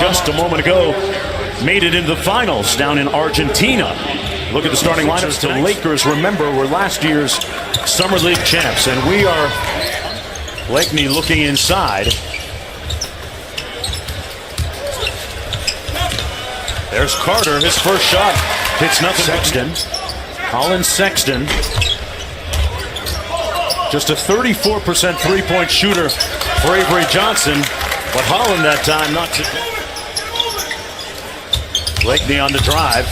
just a moment ago made it into the finals down in Argentina. Look at the starting lineups. The Lakers, remember, were last year's Summer League champs, and we are Blakeney looking inside. There's Carter, his first shot hits nothing. Sexton, Colin Sexton, just a 34% three-point shooter for Avery Johnson, but Holland that time not to. Blakeney on the drive,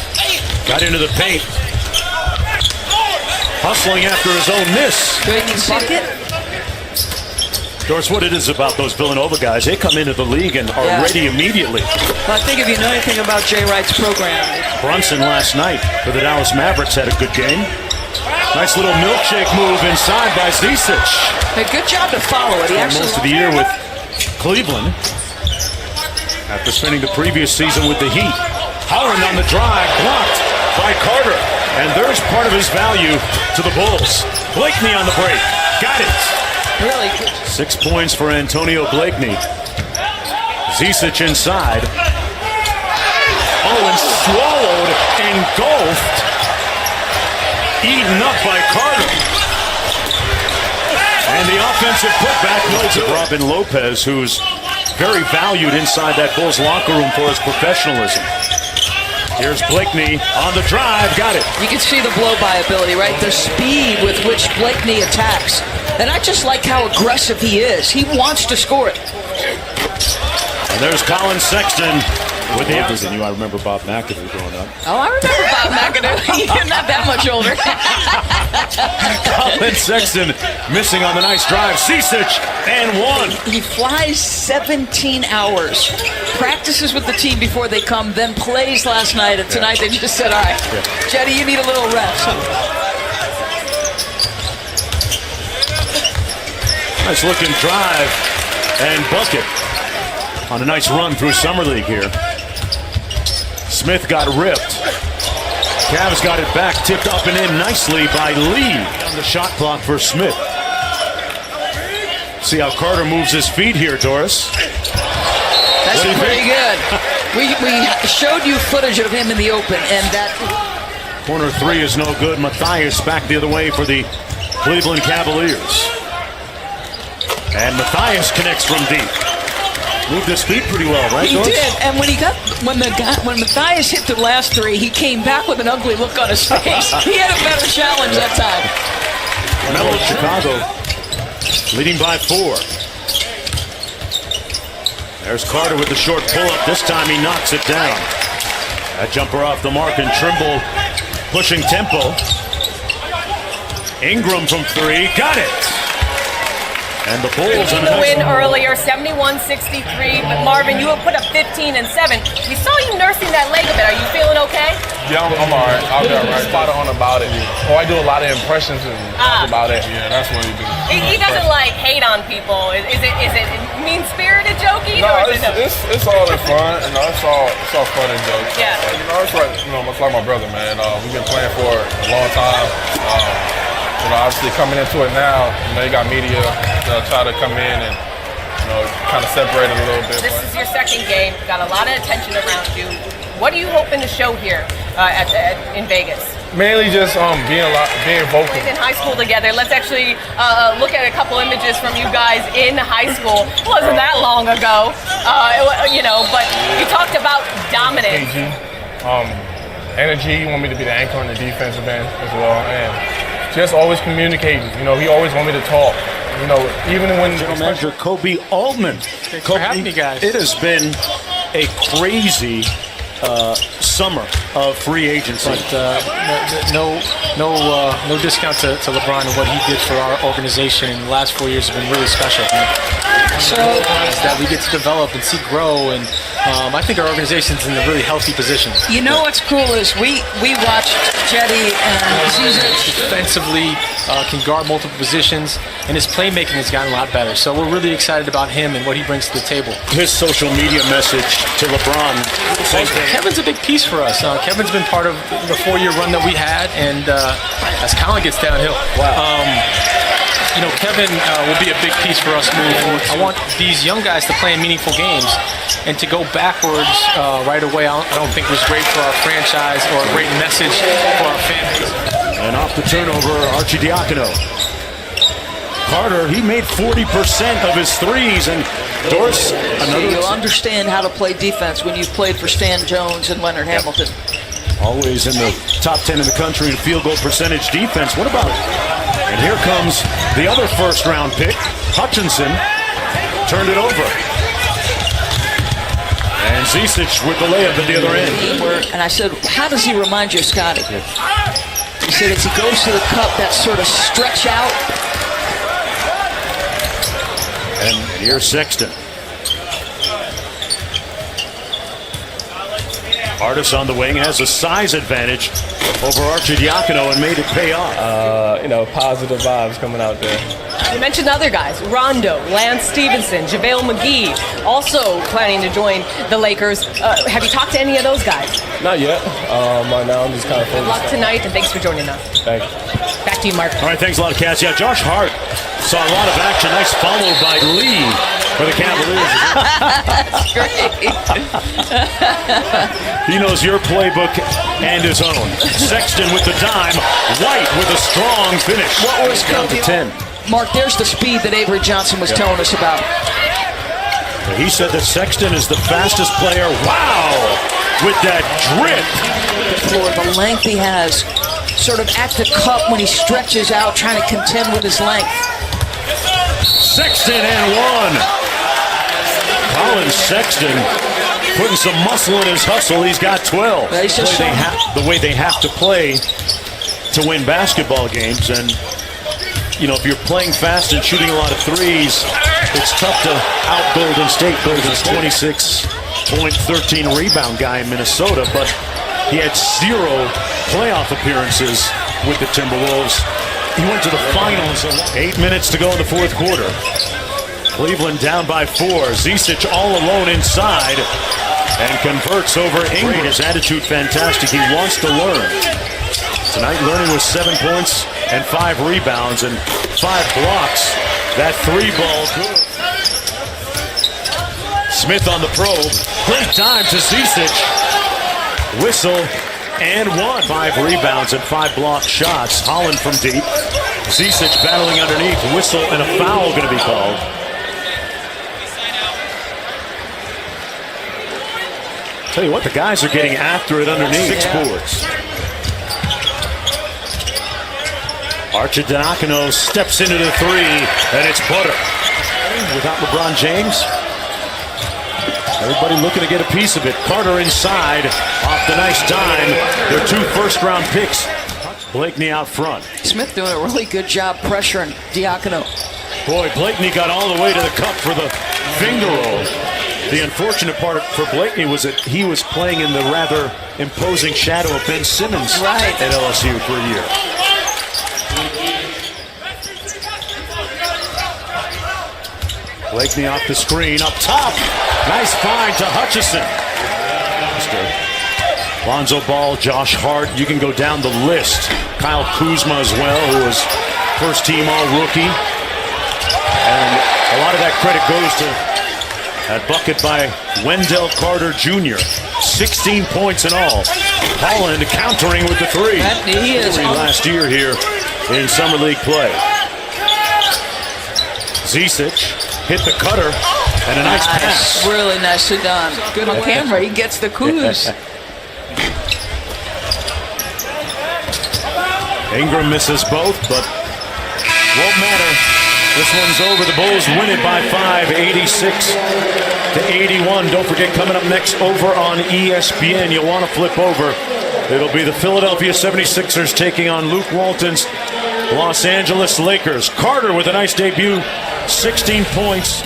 got into the paint, hustling after his own miss. Bucket. Of course, what it is about those Villanova guys, they come into the league and are ready immediately. Well, I think if you know anything about Jay Wright's program. Brunson last night for the Dallas Mavericks had a good game. Nice little milkshake move inside by Zizic. A good job to follow it. He actually most of the year with Cleveland after spending the previous season with the Heat. Holland on the drive, blocked by Carter. And there's part of his value to the Bulls. Blakeney on the break. Got it. Really good. 6 points for Antonio Blakeney. Zizic inside. Oh, and swallowed, engulfed, eaten up by Carter. And the offensive putback goes to Robin Lopez, who's very valued inside that Bulls locker room for his professionalism. Here's Blakeney on the drive, got it. You can see the blow-by ability, right? The speed with which Blakeney attacks. And I just like how aggressive he is. He wants to score it. And there's Colin Sexton with the others. And I remember Bob McAdoo growing up. Oh, I remember Bob McAdoo. You're not that much older. Colin Sexton missing on the nice drive. Zizic and one. He flies 17 hours. Practices with the team before they come, then plays last night. And tonight they just said, all right, Jetty, you need a little rest. Nice looking drive and bucket on a nice run through Summer League here. Smith got ripped. Cavs got it back, tipped up and in nicely by Lee on the shot clock for Smith. See how Carter moves his feet here, Doris. That's pretty good. We showed you footage of him in the open, and that corner three is no good. Mathias back the other way for the Cleveland Cavaliers. And Mathias connects from deep. Moved his feet pretty well, right, He Doris? did, and when Mathias hit the last three, he came back with an ugly look on his face. He had a better challenge that time. Melo, Chicago, leading by 4. There's Carter with the short pull-up. This time he knocks it down. That jumper off the mark, and Trimble pushing tempo. Ingram from 3, got it. And the Bulls the win earlier, 71-63. But Marvin, you have put up 15 and 7. We saw you nursing that leg a bit. Are you feeling okay? Yeah, I'm all right. I'll be all right. Spot on about it. Oh, I do a lot of impressions and talk about it. Yeah, that's what he do. He doesn't like hate on people. Is it mean-spirited joking? No, or is it's all in fun. You know, it's all fun and jokes. Yeah. You know, it's like much like my brother, man. We've been playing for a long time. Obviously coming into it now, you got media try to come in and kind of separate it a little bit. This is your second game. Got a lot of attention around you. What are you hoping to show here in Vegas? Mainly just being vocal. In high school together. Let's actually look at a couple images from you guys in high school. It wasn't that long ago, but you talked about dominance. Energy. You want me to be the anchor on the defensive end as well, and just always communicating. He always want me to talk. Even when General Manager Kobe Altman. Thanks for having me, guys. It has been a crazy summer of free agency. But no discount to LeBron and what he did for our organization in the last 4 years have been really special. So that we get to develop and see grow, and I think our organization's in a really healthy position. You know what's cool is we watched Jetty and Zizic. Defensively, can guard multiple positions, and his playmaking has gotten a lot better. So we're really excited about him and what he brings to the table. His social media message to LeBron. Kevin's a big piece for us. Kevin's been part of the 4-year run that we had, and as Colin gets downhill. Wow. Kevin will be a big piece for us moving forward. I want these young guys to play in meaningful games, and to go backwards right away, I don't think was great for our franchise or a great message for our fans. And off the turnover, Arcidiacono. Carter, he made 40% of his threes, and Doris, You'll understand how to play defense when you've played for Stan Jones and Leonard Hamilton. always in the top 10 in the country in field goal percentage defense. What about, and here comes the other first-round pick, Hutchinson, turned it over. And Zisic with the layup at the other end. And I said, how does he remind you of Scotty? He said, as he goes to the cup, that sort of stretch out. And here's Sexton. Artis on the wing has a size advantage over Arcidiacono and made it pay off. Positive vibes coming out there. You mentioned other guys, Rondo, Lance Stevenson, JaVale McGee, also planning to join the Lakers. Have you talked to any of those guys? Not yet. Right now I'm just kind of focused. Good luck tonight, and thanks for joining us. Thank you. Back to you, Mark. All right, thanks a lot, Cass. Yeah, Josh Hart saw a lot of action. Nice follow by Lee for the Cavaliers. That's great. He knows your playbook and his own. Sexton with the dime. White with a strong finish. What was down to 10? Mark, there's the speed that Avery Johnson was telling us about. He said that Sexton is the fastest player. Wow! With that drip. The length he has, sort of at the cup when he stretches out, trying to contend with his length. Sexton and one. Colin Sexton putting some muscle in his hustle. He's got 12. The way they have to play to win basketball games. And, if you're playing fast and shooting a lot of threes, it's tough to out Golden State. Golden's 26.13 rebound guy in Minnesota, but he had 0 playoff appearances with the Timberwolves. He went to the finals. 8 minutes to go in the fourth quarter. Cleveland down by 4. Zisic all alone inside and converts over Ingram. His attitude fantastic. He wants to learn. Tonight learning with 7 points and 5 rebounds and 5 blocks. That 3-ball good. Smith on the probe. Great time to Zisic. Whistle and 1. 5 rebounds and 5 block shots. Holland from deep. Zisic battling underneath. Whistle and a foul going to be called. Tell you what, the guys are getting after it underneath. 6 boards. Arcidiacono steps into the 3, and it's butter. Without LeBron James, everybody looking to get a piece of it. Carter inside, off the nice dime. Their 2 first-round picks. Blakeney out front. Smith doing a really good job pressuring Diacono. Boy, Blakeney got all the way to the cup for the finger roll. The unfortunate part for Blakeney was that he was playing in the rather imposing shadow of Ben Simmons at LSU for a year. Blakeney off the screen, up top. Nice find to Hutchison. Lonzo Ball, Josh Hart. You can go down the list. Kyle Kuzma as well, who was first-team All-Rookie. And a lot of that credit goes to that bucket by Wendell Carter Jr. 16 points in all. Holland countering with the 3. He is last year here in Summer League play. Zisic hit the cutter and a nice pass. Really nicely done. Good on camera. He gets the kudos. Ingram misses both, but won't matter. This one's over. The Bulls win it by 5, 86-81. Don't forget, coming up next over on ESPN, you'll want to flip over. It'll be the Philadelphia 76ers taking on Luke Walton's Los Angeles Lakers. Carter with a nice debut, 16 points.